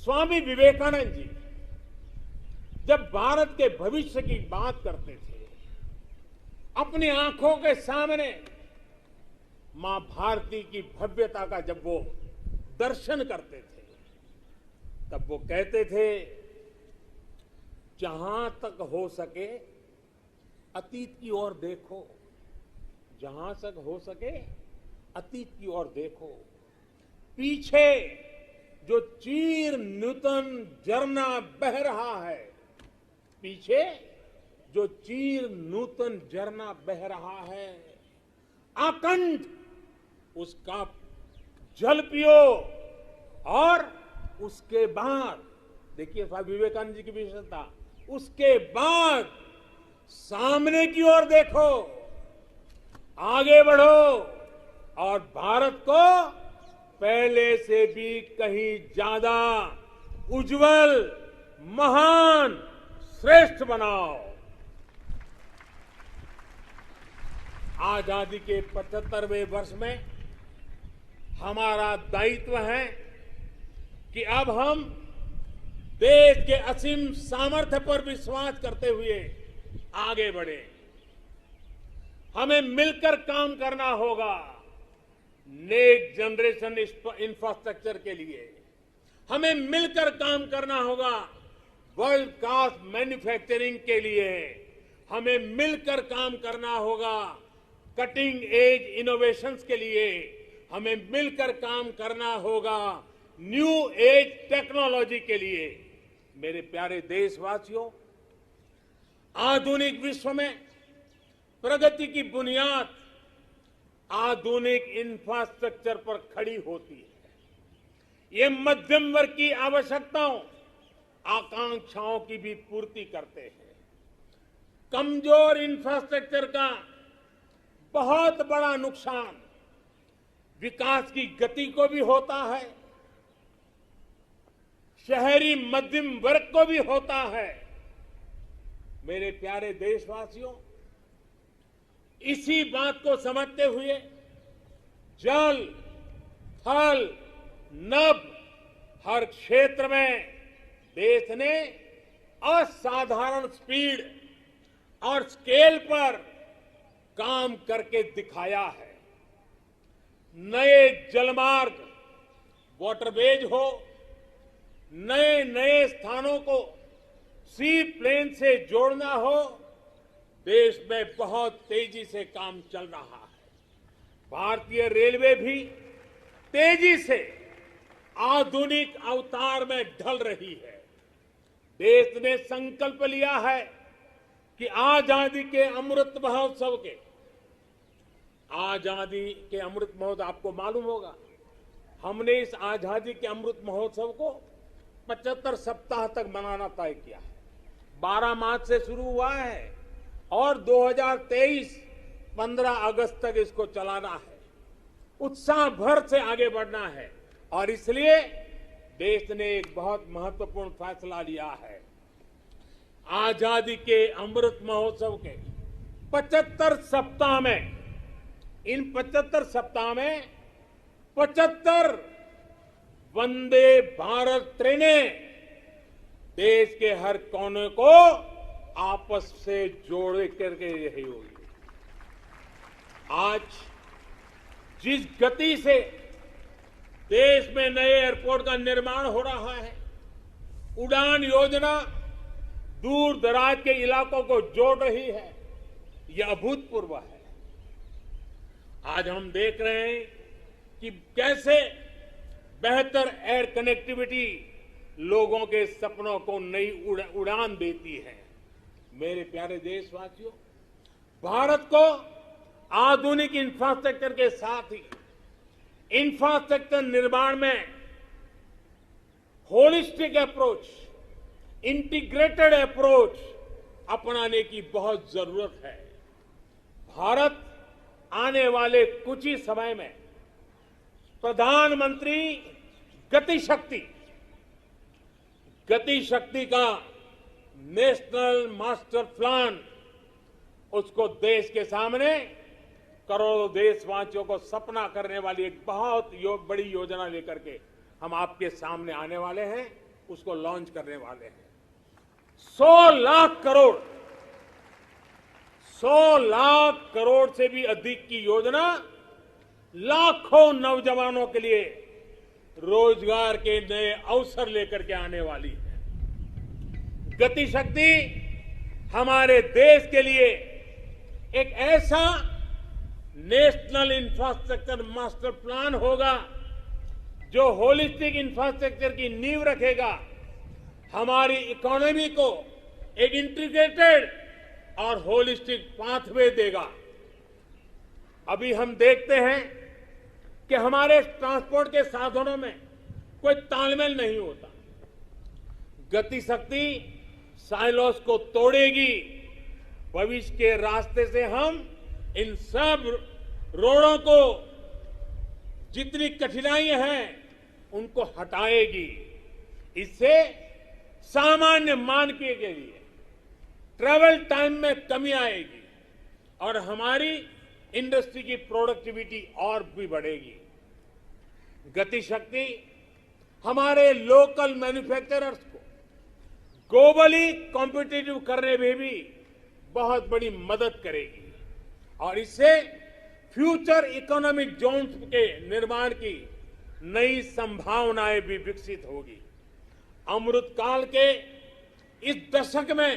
स्वामी विवेकानंद जी जब भारत के भविष्य की बात करते थे, अपनी आंखों के सामने मां भारती की भव्यता का जब वो दर्शन करते थे, तब वो कहते थे, जहां तक हो सके अतीत की ओर देखो, जहां तक हो सके अतीत की ओर देखो। पीछे जो चीर नूतन झरना बह रहा है, पीछे जो चीर नूतन झरना बह रहा है, आकंठ उसका जल पियो। और उसके बाद देखिए स्वामी विवेकानंद जी की विशेषता, उसके बाद सामने की ओर देखो, आगे बढ़ो और भारत को पहले से भी कहीं ज्यादा उज्जवल, महान, श्रेष्ठ बनाओ। आजादी के 75वें वर्ष में हमारा दायित्व है कि अब हम देश के असीम सामर्थ्य पर विश्वास करते हुए आगे बढ़े। हमें मिलकर काम करना होगा नेक्स्ट जनरेशन इंफ्रास्ट्रक्चर के लिए। हमें मिलकर काम करना होगा वर्ल्ड क्लास मैन्युफैक्चरिंग के लिए। हमें मिलकर काम करना होगा कटिंग एज इनोवेशंस के लिए। हमें मिलकर काम करना होगा न्यू एज टेक्नोलॉजी के लिए। मेरे प्यारे देशवासियों, आधुनिक विश्व में प्रगति की बुनियाद आधुनिक इंफ्रास्ट्रक्चर पर खड़ी होती है। ये मध्यम वर्ग की आवश्यकताओं, आकांक्षाओं की भी पूर्ति करते हैं। कमजोर इंफ्रास्ट्रक्चर का बहुत बड़ा नुकसान विकास की गति को भी होता है, शहरी मध्यम वर्ग को भी होता है। मेरे प्यारे देशवासियों, इसी बात को समझते हुए जल, थल, नभ हर क्षेत्र में देश ने असाधारण स्पीड और स्केल पर काम करके दिखाया है। नए जलमार्ग, वाटरवेज हो, नए नए स्थानों को सी प्लेन से जोड़ना हो, देश में बहुत तेजी से काम चल रहा है। भारतीय रेलवे भी तेजी से आधुनिक अवतार में ढल रही है। देश ने संकल्प लिया है कि आजादी के अमृत महोत्सव आपको मालूम होगा, हमने इस आजादी के अमृत महोत्सव को 75 सप्ताह तक मनाना तय किया है। 12 मार्च से शुरू हुआ है और 2023 15 अगस्त तक इसको चलाना है। उत्साह भर से आगे बढ़ना है और इसलिए देश ने एक बहुत महत्वपूर्ण फैसला लिया है। आजादी के अमृत महोत्सव के 75 सप्ताह में, इन 75 सप्ताह में 75 वंदे भारत ट्रेनें देश के हर कोने को आपस से जोड़ करके रही होगी। आज जिस गति से देश में नए एयरपोर्ट का निर्माण हो रहा है, उड़ान योजना दूर दराज के इलाकों को जोड़ रही है, यह अभूतपूर्व है। आज हम देख रहे हैं कि कैसे बेहतर एयर कनेक्टिविटी लोगों के सपनों को नई उड़ान देती है। मेरे प्यारे देशवासियों, भारत को आधुनिक इंफ्रास्ट्रक्चर के साथ ही इंफ्रास्ट्रक्चर निर्माण में होलिस्टिक अप्रोच, इंटीग्रेटेड अप्रोच अपनाने की बहुत जरूरत है। भारत आने वाले कुछ ही समय में प्रधानमंत्री गति शक्ति का नेशनल मास्टर प्लान, उसको देश के सामने करोड़ों देशवासियों को सपना करने वाली एक बहुत बड़ी योजना लेकर के हम आपके सामने आने वाले हैं। उसको लॉन्च करने वाले हैं। 100 लाख करोड़, 100 लाख करोड़ से भी अधिक की योजना लाखों नौजवानों के लिए रोजगार के नए अवसर लेकर के आने वाली है। गति शक्ति हमारे देश के लिए एक ऐसा नेशनल इंफ्रास्ट्रक्चर मास्टर प्लान होगा जो होलिस्टिक इंफ्रास्ट्रक्चर की नींव रखेगा, हमारी इकोनॉमी को एक इंटीग्रेटेड और होलिस्टिक पाथवे देगा। अभी हम देखते हैं कि हमारे ट्रांसपोर्ट के साधनों में कोई तालमेल नहीं होता। गति शक्ति साइलोस को तोड़ेगी। भविष्य के रास्ते से हम इन सब रोडों को, जितनी कठिनाइयां हैं, उनको हटाएगी। इससे सामान्य मानवीय के लिए ट्रैवल टाइम में कमी आएगी और हमारी इंडस्ट्री की प्रोडक्टिविटी और भी बढ़ेगी। गति शक्ति हमारे लोकल मैन्युफैक्चरर्स को ग्लोबली कॉम्पिटिटिव करने में भी बहुत बड़ी मदद करेगी और इससे फ्यूचर इकोनॉमिक जोन्स के निर्माण की नई संभावनाएं भी विकसित होगी। अमृत काल के इस दशक में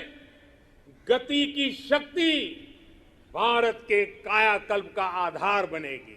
गति की शक्ति भारत के कायाकल्प का आधार बनेगी।